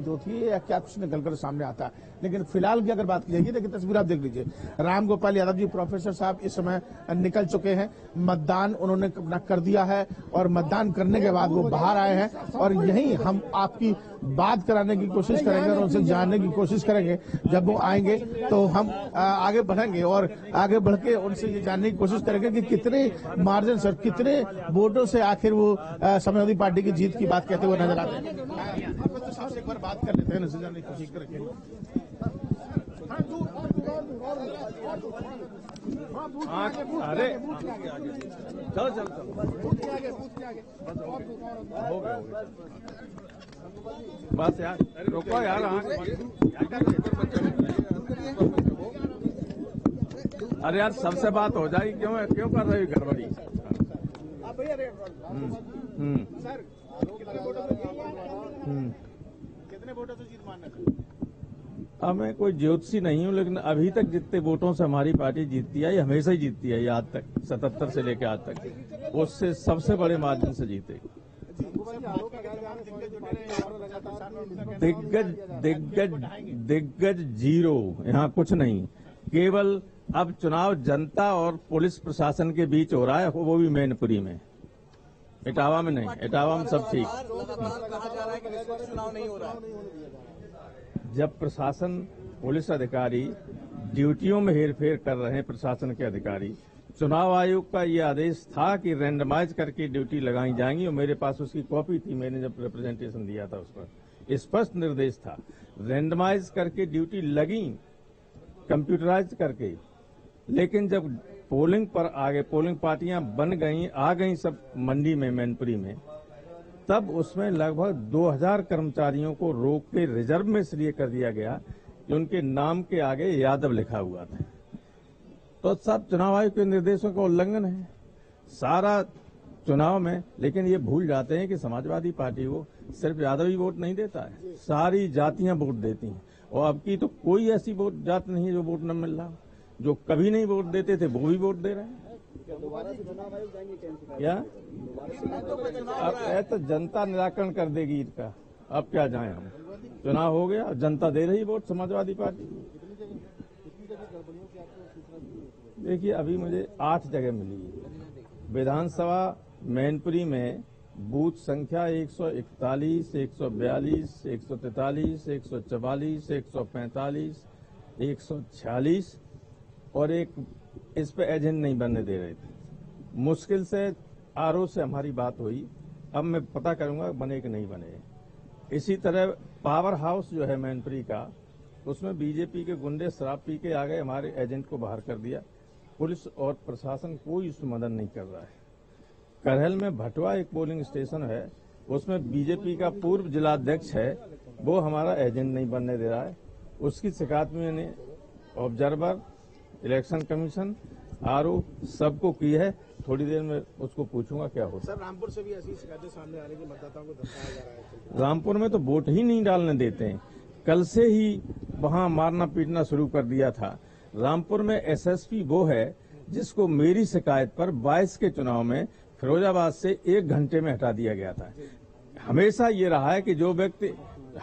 जो थी या क्या कुछ निकलकर सामने आता है। लेकिन फिलहाल की अगर बात की जाएगी, देखिए तस्वीर आप देख लीजिए, राम गोपाल यादव जी प्रोफेसर साहब इस समय निकल चुके हैं। मतदान उन्होंने अपना कर दिया है और मतदान करने के बाद वो बाहर आए हैं और यहीं हम आपकी बात कराने की कोशिश करेंगे और उनसे जानने की कोशिश करेंगे। जब वो आएंगे तो हम आगे बढ़ेंगे और आगे बढ़ के उनसे ये जानने की कोशिश करेंगे कि कितने मार्जिन से, कितने वोटों से आखिर वो समाजवादी पार्टी की जीत की बात कहते हुए नजर आते हैं। सबसे एक बार बात कर लेते हैं, नजर जानने की कोशिश करेंगे। अरे चलो चलो हो गया बस यार, रुको यार। अरे यार सबसे बात हो जाएगी, क्यों कर रही गड़बड़ी। सर कितने वोटों से जीत मानना चाहिए? अब मैं कोई ज्योतिषी नहीं हूं, लेकिन अभी तक जितने वोटों से हमारी पार्टी जीतती है, ये हमेशा ही जीतती है, ये आज तक 77 से लेकर आज तक उससे सबसे बड़े मार्जिन से जीतेगी। दिग्गज जीरो, यहाँ कुछ नहीं। केवल अब चुनाव जनता और पुलिस प्रशासन के बीच हो रहा है, वो भी मैनपुरी में, इटावा में नहीं। इटावा में सब ठीक। जब प्रशासन, पुलिस अधिकारी ड्यूटियों में हेरफेर कर रहे हैं, प्रशासन के अधिकारी, चुनाव आयोग का ये आदेश था कि रैंडमाइज करके ड्यूटी लगाई जाएंगी और मेरे पास उसकी कॉपी थी, मैंने जब रिप्रेजेंटेशन दिया था उस पर स्पष्ट निर्देश था, रैंडमाइज करके ड्यूटी लगी, कंप्यूटराइज करके। लेकिन जब पोलिंग पर आ गए, पोलिंग पार्टियां बन गई, आ गई सब मंडी में, मैनपुरी में, तब उसमें लगभग 2000 कर्मचारियों को रोक के रिजर्व में इसलिए कर दिया गया कि उनके नाम के आगे यादव लिखा हुआ था। तो सब चुनाव आयोग के निर्देशों का उल्लंघन है सारा चुनाव में। लेकिन ये भूल जाते हैं कि समाजवादी पार्टी को सिर्फ यादव ही वोट नहीं देता है, सारी जातियां वोट देती हैं। और अब की तो कोई ऐसी वोट जात नहीं है जो वोट न मिल रहा। जो कभी नहीं वोट देते थे वो भी वोट दे रहे हैं। क्या अब तो जनता निराकरण कर देगी इसका, अब क्या जाए हम। चुनाव हो गया, जनता दे रही वोट समाजवादी पार्टी। देखिए अभी मुझे 8 जगह मिली है विधानसभा मैनपुरी में, बूथ संख्या 141, 142, 143, 144, 145, 146 और एक इस पे एजेंट नहीं बनने दे रहे थे। मुश्किल से आरओ से हमारी बात हुई, अब मैं पता करूंगा बने कि नहीं बने। इसी तरह पावर हाउस जो है मैनपुरी का, उसमें बीजेपी के गुंडे शराब पी के आ गए, हमारे एजेंट को बाहर कर दिया। पुलिस और प्रशासन कोई उसमें मदद नहीं कर रहा है। करहल में भटवा एक पोलिंग स्टेशन है, उसमें बीजेपी का पूर्व जिलाध्यक्ष है, वो हमारा एजेंट नहीं बनने दे रहा है। उसकी शिकायत मैंने ऑब्जर्वर, इलेक्शन कमीशन, आरओ सबको की है। थोड़ी देर में उसको पूछूंगा क्या होता है। सर रामपुर से भी ऐसी शिकायतें सामने आ रही है, मतदाताओं को धमकाया जा रहा है। रामपुर में तो वोट ही नहीं डालने देते हैं, कल से ही वहां मारना पीटना शुरू कर दिया था। रामपुर में एसएसपी वो है जिसको मेरी शिकायत पर 22 के चुनाव में फिरोजाबाद से 1 घंटे में हटा दिया गया था। हमेशा ये रहा है कि जो व्यक्ति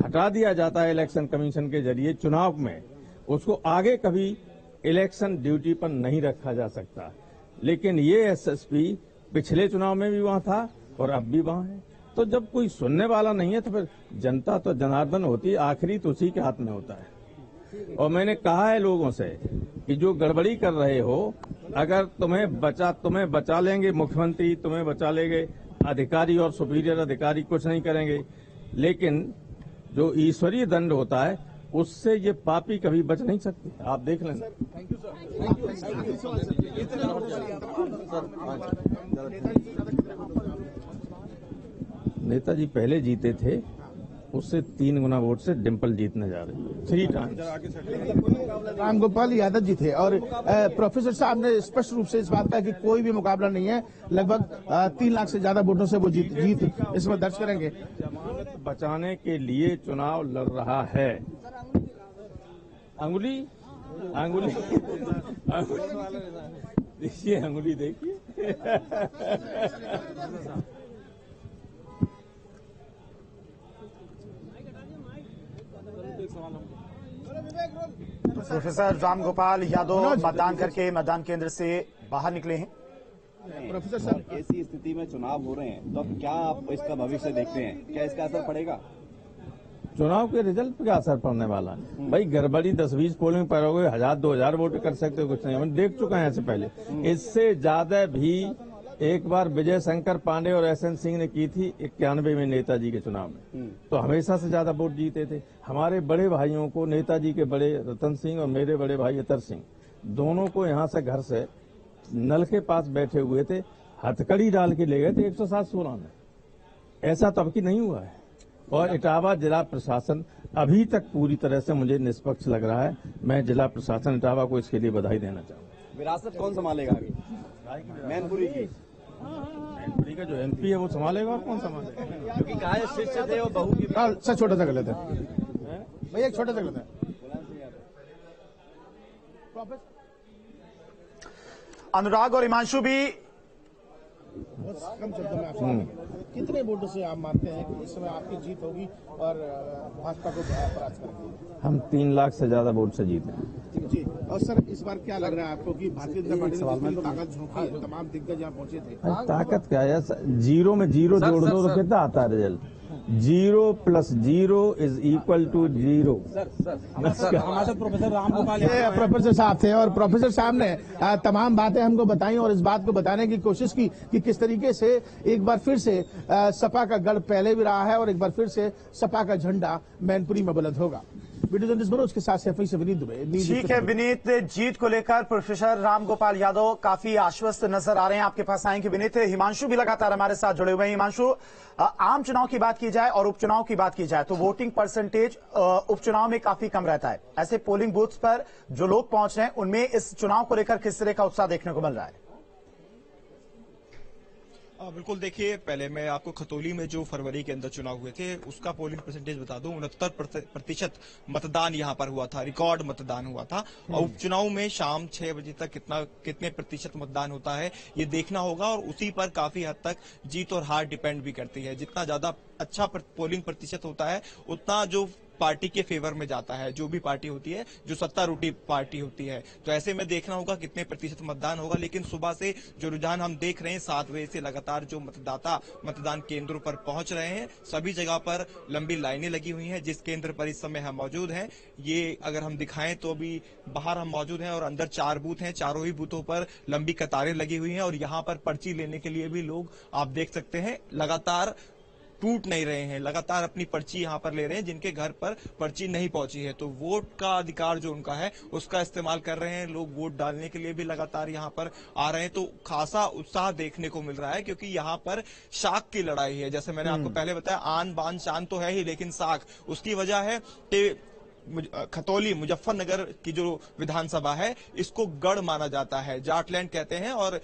हटा दिया जाता है इलेक्शन कमीशन के जरिए चुनाव में, उसको आगे कभी इलेक्शन ड्यूटी पर नहीं रखा जा सकता। लेकिन ये एसएसपी पिछले चुनाव में भी वहां था और अब भी वहां है। तो जब कोई सुनने वाला नहीं है तो फिर जनता तो जनार्दन होती है, आखिरी तो उसी के हाथ में होता है। और मैंने कहा है लोगों से कि जो गड़बड़ी कर रहे हो, अगर तुम्हें बचा लेंगे मुख्यमंत्री, तुम्हें बचा लेंगे अधिकारी और सुपीरियर अधिकारी, कुछ नहीं करेंगे। लेकिन जो ईश्वरीय दंड होता है उससे ये पापी कभी बच नहीं सकती। आप देख लेना। नेताजी पहले जीते थे, उससे 3 गुना वोट से डिम्पल जीतने जा रही है, 3 टाइम्स। राम गोपाल यादव जी थे और प्रोफेसर साहब ने स्पष्ट रूप से इस बात का कि कोई भी मुकाबला नहीं है, लगभग 3 लाख से ज्यादा वोटों से वो जीत इसमें दर्ज करेंगे। जमानत बचाने के लिए चुनाव लड़ रहा है। अंगुली देखिए, अंगुली देखिए। प्रोफेसर रामगोपाल यादव मतदान करके मतदान केंद्र से बाहर निकले हैं। प्रोफेसर साहब, ऐसी स्थिति में चुनाव हो रहे हैं तो अब क्या आप इसका भविष्य देखते हैं? क्या इसका असर पड़ेगा? चुनाव के रिजल्ट पे क्या असर पड़ने वाला है? भाई गड़बड़ी 10-20 पोलिंग पर हो गए, 1000-2000 वोट कर सकते हो, कुछ नहीं। हम देख चुके हैं ऐसे पहले। इससे ज्यादा भी एक बार विजय शंकर पांडे और एसएन सिंह ने की थी 91 में नेताजी के चुनाव में, तो हमेशा से ज्यादा वोट जीते थे। हमारे बड़े भाइयों को, नेताजी के बड़े रतन सिंह और मेरे बड़े भाई अतर सिंह, दोनों को यहां से घर से नल के पास बैठे हुए थे, हथकड़ी डाल के ले गए थे 107-16 में। ऐसा तो अब की नहीं हुआ है। और इटावा जिला प्रशासन अभी तक पूरी तरह से मुझे निष्पक्ष लग रहा है। मैं जिला प्रशासन इटावा को इसके लिए बधाई देना चाहूंगा। विरासत कौन संभालेगा अभी? मैनपुरी की? मैनपुरी का जो एमपी है वो संभालेगा, और कौन संभालेगा? क्योंकि कहा शिष्य थे और बहू की सर छोटा सा गलत है भैया, एक छोटा सा गलत है। अनुराग और हिमांशु भी कम शब्दों में आपसे कितने वोटों से आप मानते हैं कि इस समय आपकी जीत होगी और भाजपा को परास्त करेंगे? हम 3 लाख से ज्यादा वोट से जीते हैं। जी, और सर इस बार क्या लग रहा है आपको कि भारतीय जनता पार्टी ने ताकत झोंकी है, तमाम दिग्गज यहाँ पहुंचे थे? ताकत क्या है? 0 में 0 जोड़ दो तो कितना आता है रिजल्ट? 0 + 0 = 0। हमारे साथ प्रोफेसर रामगोपाल प्रोफेसर साहब थे और प्रोफेसर साहब ने तमाम बातें हमको बताई और इस बात को बताने की कोशिश की कि किस तरीके से एक बार फिर से सपा का गढ़ पहले भी रहा है और एक बार फिर से सपा का झंडा मैनपुरी में बुलंद होगा। वीडियो जर्नलिस्ट मनोज के साथ सैफी से विनीत दुबे। ठीक है विनीत, जीत को लेकर प्रोफेसर रामगोपाल यादव काफी आश्वस्त नजर आ रहे हैं। आपके पास आएंगे विनीत। हिमांशु भी लगातार हमारे साथ जुड़े हुए हैं। हिमांशु, आम चुनाव की बात की जाए और उपचुनाव की बात की जाए तो वोटिंग परसेंटेज उपचुनाव में काफी कम रहता है। ऐसे पोलिंग बूथ्स पर जो लोग पहुंच रहे हैं उनमें इस चुनाव को लेकर किस तरह का उत्साह देखने को मिल रहा है? बिल्कुल, देखिए पहले मैं आपको खतौली में जो फरवरी के अंदर चुनाव हुए थे उसका पोलिंग परसेंटेज बता दूं। 69% मतदान यहां पर हुआ था, रिकॉर्ड मतदान हुआ था। और उपचुनाव में शाम 6 बजे तक कितने प्रतिशत मतदान होता है ये देखना होगा और उसी पर काफी हद तक जीत और हार डिपेंड भी करती है। जितना ज्यादा अच्छा पोलिंग प्रतिशत होता है उतना जो पार्टी के फेवर में जाता है, जो भी पार्टी होती है, जो सत्तारूढ़ी पार्टी होती है। तो ऐसे में देखना होगा कितने प्रतिशत मतदान होगा। लेकिन सुबह से जो रुझान हम देख रहे हैं, 7 बजे से लगातार जो मतदाता मतदान केंद्रों पर पहुंच रहे हैं, सभी जगह पर लंबी लाइनें लगी हुई हैं। जिस केंद्र पर इस समय हम मौजूद हैं, ये अगर हम दिखाएं तो अभी बाहर हम मौजूद हैं और अंदर 4 बूथ हैं। चारों ही बूथों पर लंबी कतारें लगी हुई हैं और यहाँ पर पर्ची लेने के लिए भी लोग, आप देख सकते हैं, लगातार टूट नहीं रहे हैं, लगातार अपनी पर्ची यहां पर ले रहे हैं जिनके घर पर पर्ची नहीं पहुंची है। तो वोट का अधिकार जो उनका है उसका इस्तेमाल कर रहे हैं लोग। वोट डालने के लिए भी लगातार यहां पर आ रहे हैं। तो खासा उत्साह देखने को मिल रहा है क्योंकि यहां पर साख की लड़ाई है। जैसे मैंने आपको पहले बताया, आन बान शान तो है ही, लेकिन साख, उसकी वजह है कि खतौली मुजफ्फरनगर की जो विधानसभा है इसको गढ़ माना जाता है, जाटलैंड कहते हैं, और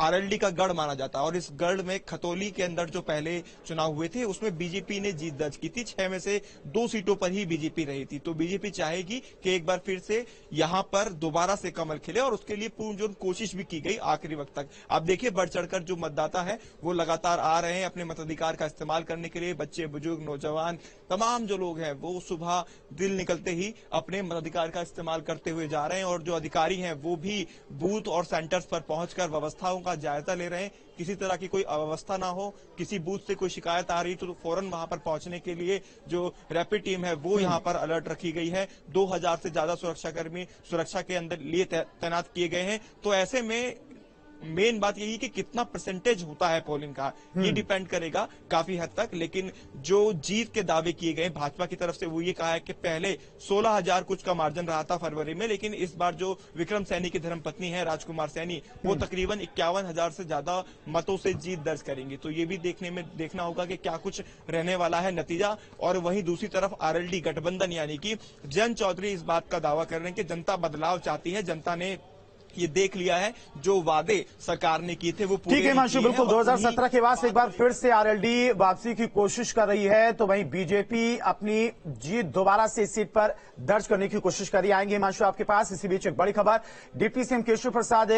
आरएलडी का गढ़ माना जाता है। और इस गढ़ में खतौली के अंदर जो पहले चुनाव हुए थे उसमें बीजेपी ने जीत दर्ज की थी। 6 में से 2 सीटों पर ही बीजेपी रही थी। तो बीजेपी चाहेगी कि एक बार फिर से यहां पर दोबारा से कमल खिले और उसके लिए पूर्ण कोशिश भी की गई आखिरी वक्त तक। आप देखिए बढ़ चढ़कर जो मतदाता है वो लगातार आ रहे हैं अपने मताधिकार का इस्तेमाल करने के लिए। बच्चे, बुजुर्ग, नौजवान, तमाम जो लोग हैं वो सुबह दिल निकलते ही अपने मताधिकार का इस्तेमाल करते हुए जा रहे हैं। और जो अधिकारी हैं वो भी बूथ और सेंटर्स पर पहुंचकर व्यवस्थाओं का जायजा ले रहे हैं। किसी तरह की कोई अव्यवस्था ना हो, किसी बूथ से कोई शिकायत आ रही तो फौरन वहां पर पहुंचने के लिए जो रैपिड टीम है वो यहां पर अलर्ट रखी गई है। 2000 से ज्यादा सुरक्षाकर्मी सुरक्षा के अंदर लिए तैनात किए गए हैं। तो ऐसे में मेन बात यही कि कितना परसेंटेज होता है पोलिंग का, ये डिपेंड करेगा काफी हद तक। लेकिन जो जीत के दावे किए गए भाजपा की तरफ से वो ये कहा है कि पहले 16,000 कुछ का मार्जिन रहा था फरवरी में, लेकिन इस बार जो विक्रम सैनी की धर्मपत्नी है राजकुमार सैनी, वो तकरीबन 51,000 से ज्यादा मतों से जीत दर्ज करेंगी। तो ये भी देखना होगा कि क्या कुछ रहने वाला है नतीजा। और वहीं दूसरी तरफ आरएलडी गठबंधन यानी कि जयंत चौधरी इस बात का दावा कर रहे हैं कि जनता बदलाव चाहती है, जनता ने ये देख लिया है जो वादे सरकार ने किए थे वो पूरे। ठीक है हिमांशु, बिल्कुल 2017 के बाद से एक बार फिर से आरएलडी वापसी की कोशिश कर रही है, तो वहीं बीजेपी अपनी जीत दोबारा से इस सीट पर दर्ज करने की कोशिश कर रही है। आएंगे हिमांशु आपके पास। इसी बीच एक बड़ी खबर, डिप्टी सीएम केशव प्रसाद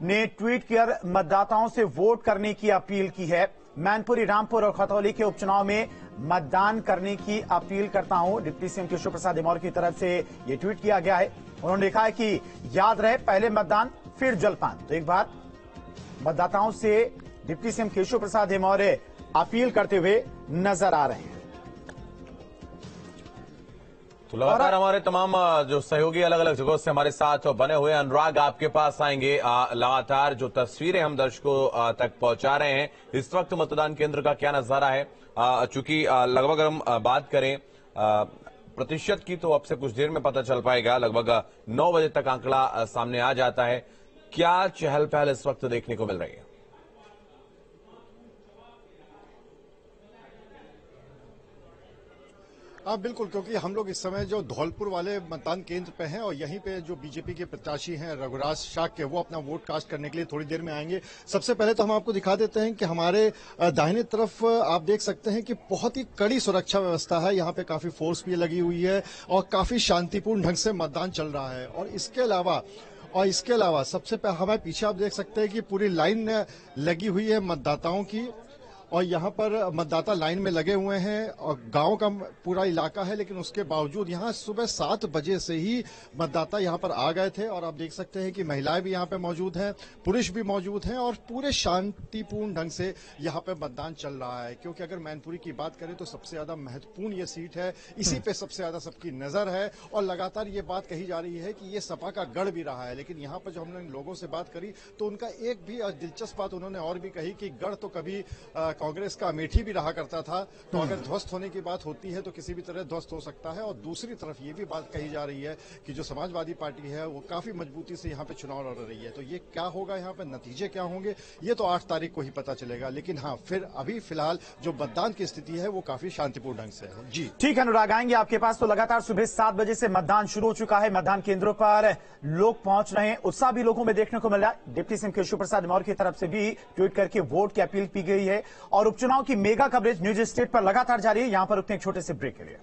ने ट्वीट कर मतदाताओं से वोट करने की अपील की है। मैनपुरी, रामपुर और खतौली के उपचुनाव में मतदान करने की अपील करता हूं। डिप्टी सीएम केशव प्रसाद मौर्य की तरफ से यह ट्वीट किया गया है। उन्होंने लिखा है कि याद रहे पहले मतदान फिर जलपान। तो एक बार मतदाताओं से deputy CM Keshav Prasad Maurya appeal करते हुए नजर आ रहे हैं। तो लगातार हमारे तमाम जो सहयोगी अलग अलग जगहों से हमारे साथ बने हुए, अनुराग आपके पास आएंगे। लगातार जो तस्वीरें हम दर्शकों तक पहुंचा रहे हैं, इस वक्त मतदान केंद्र का क्या नजारा है? चूंकि लगभग हम बात करें प्रतिशत की तो अब से कुछ देर में पता चल पाएगा। लगभग 9 बजे तक आंकड़ा सामने आ जाता है। क्या चहल पहल इस वक्त देखने को मिल रही है? हाँ बिल्कुल, क्योंकि हम लोग इस समय जो धौलपुर वाले मतदान केंद्र पे हैं और यहीं पे जो बीजेपी के प्रत्याशी हैं रघुराज शाक्य, वो अपना वोट कास्ट करने के लिए थोड़ी देर में आएंगे। सबसे पहले तो हम आपको दिखा देते हैं कि हमारे दाहिने तरफ आप देख सकते हैं कि बहुत ही कड़ी सुरक्षा व्यवस्था है। यहाँ पे काफी फोर्स भी लगी हुई है और काफी शांतिपूर्ण ढंग से मतदान चल रहा है। और इसके अलावा सबसे पहले हमारे पीछे आप देख सकते हैं कि पूरी लाइन लगी हुई है मतदाताओं की, और यहाँ पर मतदाता लाइन में लगे हुए हैं और गांव का पूरा इलाका है। लेकिन उसके बावजूद यहाँ सुबह 7 बजे से ही मतदाता यहाँ पर आ गए थे। और आप देख सकते हैं कि महिलाएं भी यहाँ पे मौजूद हैं, पुरुष भी मौजूद हैं और पूरे शांतिपूर्ण ढंग से यहाँ पे मतदान चल रहा है। क्योंकि अगर मैनपुरी की बात करें तो सबसे ज्यादा महत्वपूर्ण ये सीट है, इसी पे सबसे ज्यादा सबकी नजर है। और लगातार ये बात कही जा रही है कि ये सपा का गढ़ भी रहा है। लेकिन यहाँ पर जो हमने लोगों से बात करी तो उनका एक भी दिलचस्प बात उन्होंने और भी कही कि गढ़ तो कभी कांग्रेस का अमेठी भी रहा करता था, तो अगर ध्वस्त होने की बात होती है तो किसी भी तरह ध्वस्त हो सकता है। और दूसरी तरफ ये भी बात कही जा रही है कि जो समाजवादी पार्टी है वो काफी मजबूती से यहाँ पे चुनाव लड़ रही है। तो ये क्या होगा, यहाँ पे नतीजे क्या होंगे, ये तो 8 तारीख को ही पता चलेगा। लेकिन हाँ, फिर अभी फिलहाल जो मतदान की स्थिति है वो काफी शांतिपूर्ण ढंग से है। जी ठीक है अनुराग, आएंगे आपके पास। तो लगातार सुबह 7 बजे से मतदान शुरू हो चुका है। मतदान केंद्रों पर लोग पहुंच रहे हैं, उत्साह भी लोगों में देखने को मिल रहा है। डिप्टी सीएम केशव प्रसाद मौर्य की तरफ से भी ट्वीट करके वोट की अपील की गई है। और उपचुनाव की मेगा कवरेज न्यूज स्टेट पर लगातार जारी है। यहां पर रुकते हैं एक छोटे से ब्रेक के लिए।